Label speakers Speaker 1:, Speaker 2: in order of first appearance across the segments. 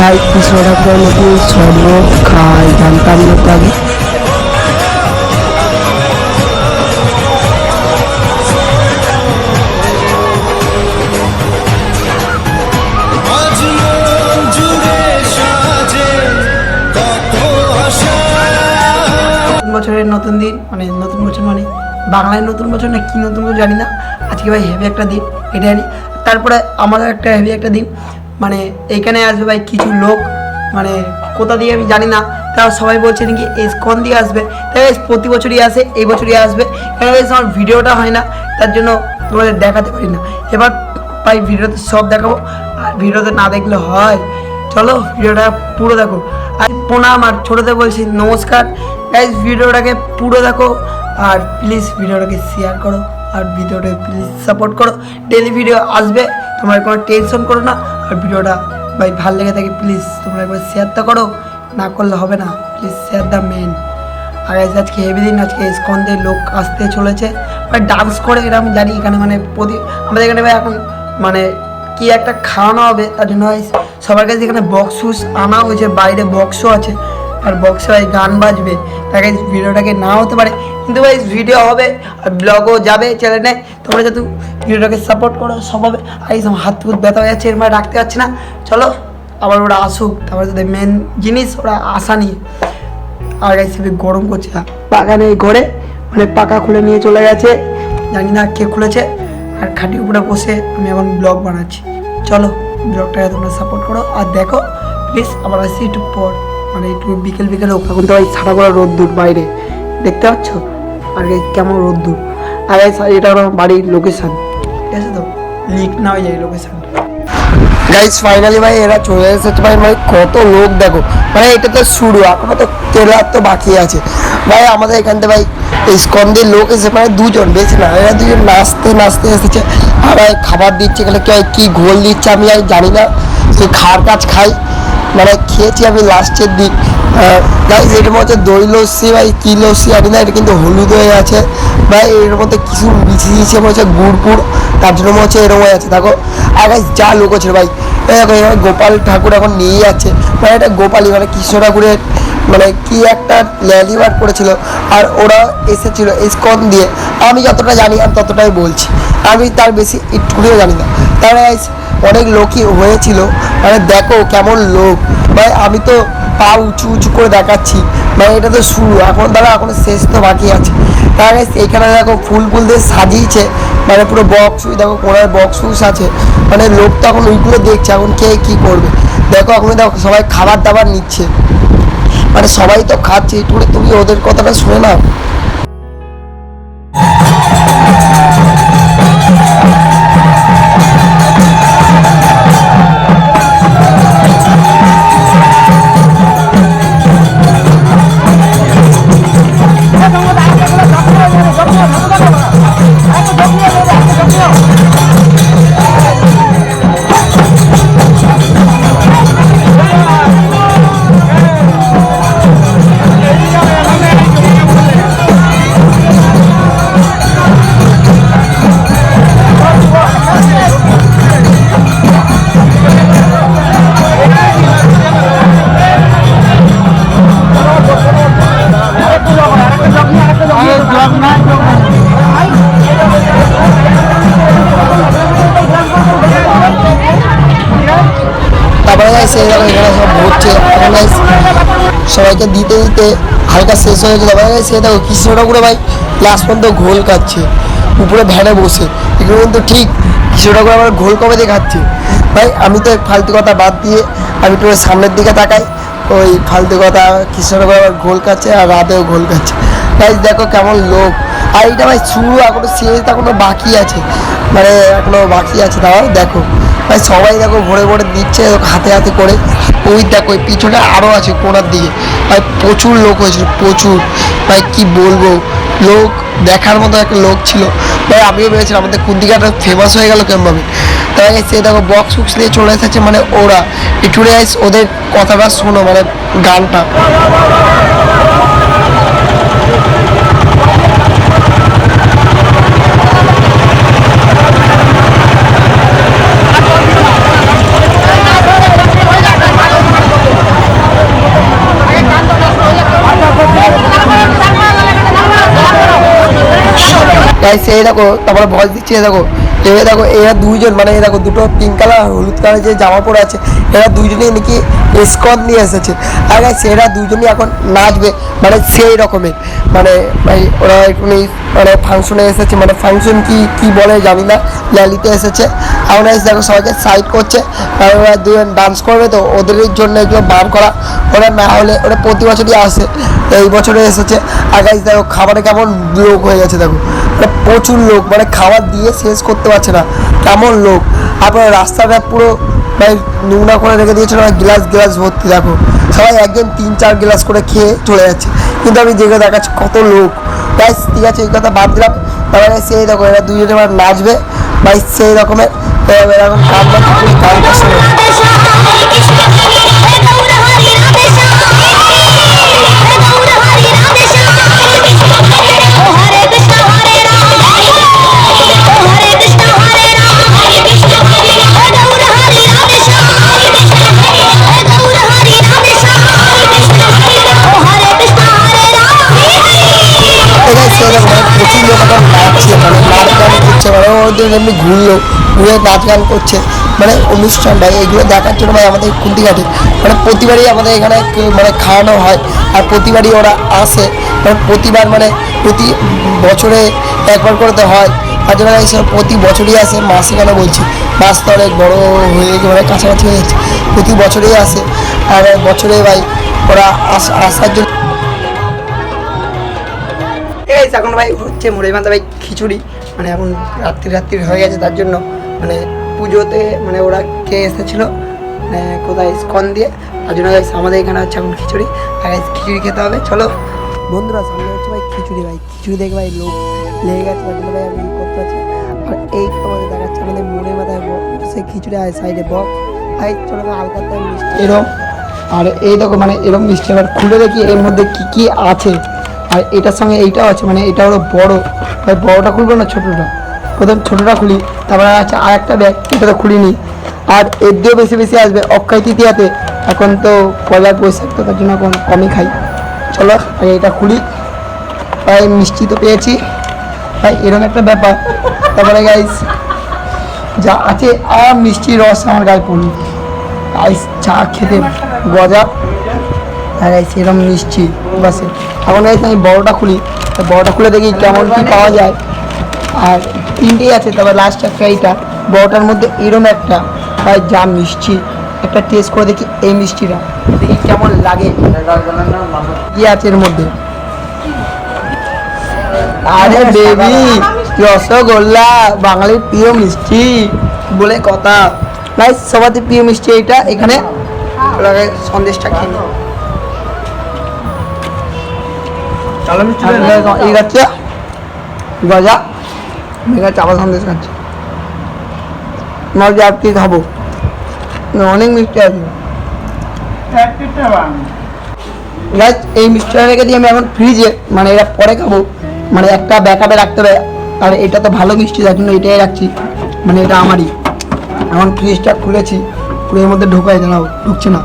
Speaker 1: ভাই কৃষ্ণ ঠাকুরের নাকি স্বর্গ খায়, জানতাম না তো আগে। বছরের নতুন দিন, মানে নতুন বছর মানে বাংলায় নতুন বছর না কি নতুন বছর জানি না। আজকে ভাই হেভি একটা দিন, এটা জানি। তারপরে আমাদের একটা হেভি একটা দিন, মানে এইখানে আসবে ভাই কিছু লোক, মানে কোথা দিয়ে আমি জানি না, তারা সবাই বলছে নাকি ইসকন দিয়ে আসবে। তাই প্রতি বছরই আসে, এই বছরই আসবে। কেন আমার ভিডিওটা হয় না, তার জন্য তোমাদের দেখাতে পারি না। এবার ভাই ভিডিওতে সব দেখাবো, আর ভিডিওতে না দেখলে হয়? চলো ভিডিওটা পুরো দেখো। আর প্রণাম, আর ছোটোদের বলছি নমস্কার। গাইস ভিডিওটাকে পুরো দেখো, আর প্লিজ ভিডিওটাকে শেয়ার করো, আর ভিডিওটাকে প্লিজ সাপোর্ট করো। ডেলি ভিডিও আসবে, তোমরা কোনো টেনশন করো না। আর ভিডিওটা ভাই ভালো লেগে থাকে প্লিজ তোমরা একবার শেয়ারটা করো, না করলে হবে না। Please share the men. আর আজকে হেভি দিন, আজকে ইসকনের লোক আসতে চলেছে, মানে ডান্স করে এরকম জানি। এখানে মানে আমাদের এখানে ভাই এখন মানে কি একটা খাওয়ানো হবে, তার জন্য সবার কাছে এখানে বক্স আনা হয়েছে, বাইরে বক্সও আছে, আর বক্সে ভাই গান বাজবে। তাই ভিডিওটাকে না হতে পারে, কিন্তু ভাই ভিডিও হবে আর ব্লগও যাবে চ্যানেলে। তোমরা যেহেতু ভিডিওটাকে সাপোর্ট করো সব হবে। আর এই হাত ফুট ব্যথা হয়ে যাচ্ছে, এর মানে রাখতে পারছি না। চলো আবার ওরা আসুক, তারপরে যদি মেন জিনিস ওরা আসা নিয়ে। আর হিসেবে গরম করছে বাগানে ঘরে, মানে পাকা খুলে নিয়ে চলে গেছে, জানি না কে খুলেছে। আর খাটির উপরে বসে আমি এখন ব্লগ বানাচ্ছি। চলো ব্লগটাকে তোমরা সাপোর্ট করো আর দেখো প্লিজ। আবার আসছি একটু পর, মানে একটু বিকেল হোক। এখন তো ভাই ছাড়া করা রোদ্দুর বাইরে, দেখতে পাচ্ছ? আর কেমন রোদ্দুর। আর এটা আমার বাড়ির লোকেশান, ঠিক আছে তো? লিক না হয়ে যায় লোকেশান। গাইস ফাইনালি ভাই এরা চলে এসেছে ভাই। মানে কত লোক দেখো, মানে এটা তো শুরু, এখনো তো কেরার তো বাকি আছে ভাই। আমাদের এখান থেকে ভাই ইসকনের লোক এসে মানে দুজন, বেশি না, এরা দুজন নাচতে এসেছে। আর ভাই খাবার দিচ্ছে, এখানে কি ঘোল দিচ্ছে আমি জানি না। সেই খাওয়ার কাজ খাই, মানে খেয়েছি আমি লাস্টের দিক। গাইস এটার মধ্যে দই লস্যি ভাই, কি লস্যি জানি না, এটা কিন্তু হলুদ হয়ে আছে ভাই। এর মধ্যে কিছু মিশিয়ে দিয়েছে মনে হচ্ছে গুড়, তার জন্য মনে হচ্ছে এরকম হয়ে আছে দেখো। আর গাইস যা লোক আছে ভাই, দেখো এখানে গোপাল ঠাকুর এখন নিয়ে যাচ্ছে, মানে এটা গোপালই, মানে কৃষ্ণ ঠাকুরের মানে কি একটা ল্যালিভার করেছিল। আর ওরা এসেছিল ইসকন দিয়ে, আমি যতটা জানি আমি ততটাই বলছি, আমি তার বেশি একটুকুও জানি না। তারা অনেক লোকই হয়েছিল, মানে দেখো কেমন লোক ভাই। আমি তো পা উঁচু করে দেখাচ্ছি, মানে এটা তো শুরু, এখন দাঁড়া এখন শেষ তো বাকি আছে। তার এইখানে দেখো ফুল দিয়ে সাজিয়েছে, মানে পুরো বক্স, দেখো কোনার বক্স আছে, মানে লোক তো এখন ওইগুলো দেখছে, এখন কে কী করবে দেখো। এখন দেখো সবাই খাবার দাবার নিচ্ছে, মানে সবাই তো খাচ্ছে, একটু তুমি ওদের কথাটা শুনে নাও। সবাইকে দিতে হালকা শেষ হয়ে গেল ভাই। সে দেখো কৃষ্ণ ঠাকুরে ভাই লাস্ট পর্যন্ত ঘোল খাচ্ছে উপরে ভ্যানে বসে, এগুলো কিন্তু ঠিক কৃষ্ণ ঠাকুর আমার ঘোল কবে দিয়ে খাচ্ছে ভাই। আমি তো ফালতু কথা বাদ দিয়ে আমি একটু সামনের দিকে তাকাই, ওই ফালতু কথা কৃষ্ণ ঠাকুর আবার ঘোল খাচ্ছে, আর রাতেও ঘোল খাচ্ছে ভাই। দেখো কেমন লোক। আর এইটা ভাই শুরু, এখনো শেষ এখনো বাকি আছে, মানে এখনো বাকি আছে। দাঁড়াও দেখো ভাই, সবাই দেখো ভরে দিচ্ছে হাতে করে। ওই দেখো ওই পিছনে আরও আছে কোনার দিকে ভাই, প্রচুর লোক হয়েছিল, প্রচুর ভাই কি বলবো। লোক দেখার মতো একটা লোক ছিল ভাই। আমিও ভেবেছিলাম আমাদের কুন্দিকাটা ফেমাস হয়ে গেল কেমনভাবে। তাই সে দেখো বক্স নিয়ে চলে এসেছে, মানে ওরা একটু ওদের কথাটা শোনো, মানে গানটা।
Speaker 2: গাইস এই দেখো তারপরে ভয়েস দিচ্ছি, দেখো এ দেখো এরা দুইজন মানে এই দেখো দুটো পিঙ্ক কালার হলুদ কালার যে জামা পরে আছে, এরা দুইজনেই নাকি স্কন নিয়ে এসেছে। আর গাইস এরা দুইজনই এখন নাচবে মানে সেই রকমের, মানে ভাই ওরা একটু মানে ফাংশনে এসেছে, মানে ফাংশন কি বলে জানি না, ল্যালিতে এসেছে। আর গাইস দেখো সবাইকে সাইড করছে, আর ওরা দুজন ডান্স করবে, তো ওদের জন্য এগুলো বার করা, ওরা না হলে ওরা প্রতি বছরই আসে, এই বছরে এসেছে। আর গাইস দেখো খাবারে কেমন লোক হয়ে গেছে, দেখো প্রচুর লোক, মানে খাবার দিয়ে শেষ করতে পারছে না কেমন লোক। তারপরে রাস্তাটা পুরো ভাই নোংরা করে রেখে দিয়েছিল, গ্লাস ভর্তি, দেখো সবাই একজন 3-4 গ্লাস করে খেয়ে চলে যাচ্ছে, কিন্তু আমি দেখে দেখাচ্ছি কত লোক। গাইস ঠিক আছে এই কথা বাদ দিলাম। তারপরে সেই দেখো এরা দুজনে এবার নাচবে ভাই সেই রকমের, এরকম গানটা শুনে প্রচুর লোক এখন নাচছে, মানে নাচ গান করছে, মানে ওদের এমনি ঘুরে নাচ গান করছে, মানে অনুষ্ঠানটা এগুলো দেখার জন্য ভাই আমাদের খুন্তিঘাটে মানে প্রতিবারই আমাদের এখানে মানে খাওয়ানো হয়, আর প্রতিবারই ওরা আসে, মানে প্রতিবার মানে প্রতি বছরে একবার করে তো হয়, তার জন্য প্রতি বছরই আসে। মাসে কেন বলছি, মাস তো অনেক বড়ো হয়ে গেছে, মানে কাছাকাছি হয়ে যাচ্ছে, প্রতি বছরেই আসে। আর বছরে ভাই ওরা আসার জন্য
Speaker 1: এখন ভাই হচ্ছে মুড়ি মাথা ভাই খিচুড়ি, মানে এখন রাত্রি হয়ে গেছে, তার জন্য মানে পুজোতে মানে ওরা খেয়ে এসেছিলো মানে কোথায় স্কন দিয়ে, তার জন্য আমাদের এখানে হচ্ছে এখন খিচুড়ি, আর খিচুড়ি খেতে হবে। চলো
Speaker 2: বন্ধুরা সামনে হচ্ছে ভাই খিচুড়ি দেখে ভাই লোক লেগে গেছে, তার জন্য ভাই আমি করতে পারছি। আর এই তোমাদের দেখাচ্ছে আমাদের মুড়ি মাথায় সেই খিচুড়ি আর সাইডে বক্স, ভাই চলো হালকা মিষ্টি
Speaker 1: এরম, আর এই দেখো মানে এরম মিষ্টি, এবার খুলে দেখি এর মধ্যে কী আছে। আর এটার সঙ্গে এইটাও আছে, মানে এটা হলো বড়ো, ভাই বড়োটা খুলবো না ছোটোটা, প্রথম ছোটোটা খুলি, তারপরে আছে আর একটা ব্যাগ, এটা তো খুলিনি। আর এর দিয়েও বেশি আসবে অক্ষয় তৃতীয়াতে, এখন তো পয়লা বৈশাখ, তো তার জন্য এখন কমই খাই। চলো আগে এটা খুলি। ভাই মিষ্টি তো পেয়েছি ভাই, এরকম একটা ব্যাপার। তারপরে গাইস যা আছে আর মিষ্টি রস আমার গায়ে পড়ল, গাইস চা খেতে গজা, আর গাইস এরকম মিষ্টি বাসে। এখন গাইস আমি বড়োটা খুলে দেখি কেমন কী পাওয়া যায়। আর তিনটেই আছে, তবে লাস্ট একটা এইটা বড়টার মধ্যে এরম একটা, ভাই যা মিষ্টি, একটা টেস্ট করে দেখি এই মিষ্টিটা, দেখি কেমন লাগে, কি আছে এর মধ্যে। আরে বেবি রসগোল্লা, বাঙালির প্রিয় মিষ্টি বলে কথা, ভাই সবার প্রিয় মিষ্টি এইটা। এখানে সন্দেশটা খেয়ে এই খাচ্ছে গজা, মেঘা চাপা সন্দেশ খাচ্ছে, আর কি খাবো, অনেক মিষ্টি আছে। এই মিষ্টিটা রেখে দিয়ে আমি এখন ফ্রিজে, মানে এটা পরে খাবো, মানে একটা ব্যাকআপে রাখতে হবে। আর এটা তো ভালো মিষ্টি, যার জন্য এটাই রাখছি, মানে এটা আমারই। এখন ফ্রিজটা খুলেছি, পুরো এর মধ্যে ঢোকাই দাঁড়াও, ঢুকছে না।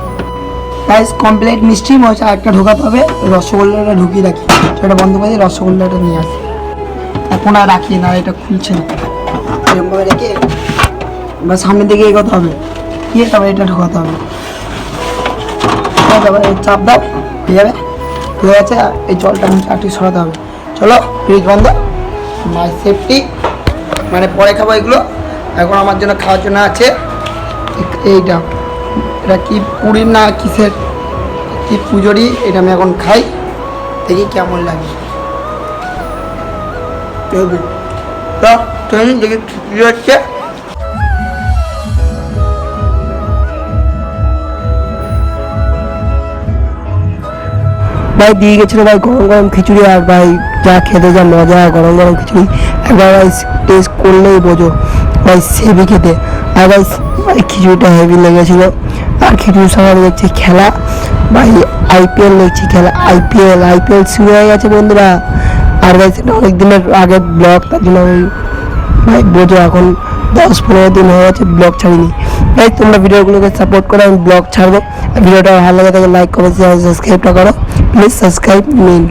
Speaker 1: গাইস কমপ্লিট মিষ্টি মশা একটা ঢোকাতে হবে, রসগোল্লাটা ঢুকিয়ে রাখি, সেটা বন্ধ করে দিয়ে রসগোল্লাটা নিয়ে আসি। এখন আর রাখি না, এটা খুলছে না, এরকমভাবে রেখে বা সামনের দিকে এগোতে হবে, গিয়ে তারপরে এটা ঢোকাতে হবে। তারপরে চাপ দাও, হয়ে যাবে, হয়ে গেছে। এই জলটা মুছে আটটি সরাতে হবে। চলো ফ্রিজ বন্ধ, মাই সেফটি, মানে পরে খাবো এগুলো। এখন আমার জন্য খাওয়ার জন্য আছে এইটা, এটা কি পুরীর না কিসের কি পুজোরই, এটা আমি এখন খাই, দেখি কেমন লাগে। তো দেখি কি হচ্ছে।
Speaker 2: ভাই দিয়ে গেছিলো ভাই গরম খিচুড়ি, আর ভাই যা খেতে যা মজা, গরম খিচুড়ি একবার ভাই টেস্ট করলেই বোঝো ভাই, সেবি খেতে। আর ভাই খিচুড়িটা হেভি লেগেছিলো। আর খিচুড়ির সঙ্গে দেখছি খেলা, ভাই আইপিএল দেখছি খেলা, আইপিএল শুরু হয়ে গেছে বন্ধুরা। আর ভাই সেটা অনেক দিনের আগে ব্লগ, তার জন্য ভাই বোঝো এখন 10-15 দিন হয়ে গেছে ব্লগ ছাড়িনি। ভাই তোমরা ভিডিওগুলোকে সাপোর্ট করো, আমি ব্লগ ছাড়বো। ভিডিওটা ভালো লাগে তাহলে লাইক, কমেন্ট, সাবস্ক্রাইবটা করো প্লিজ, সাবস্ক্রাইব মিন।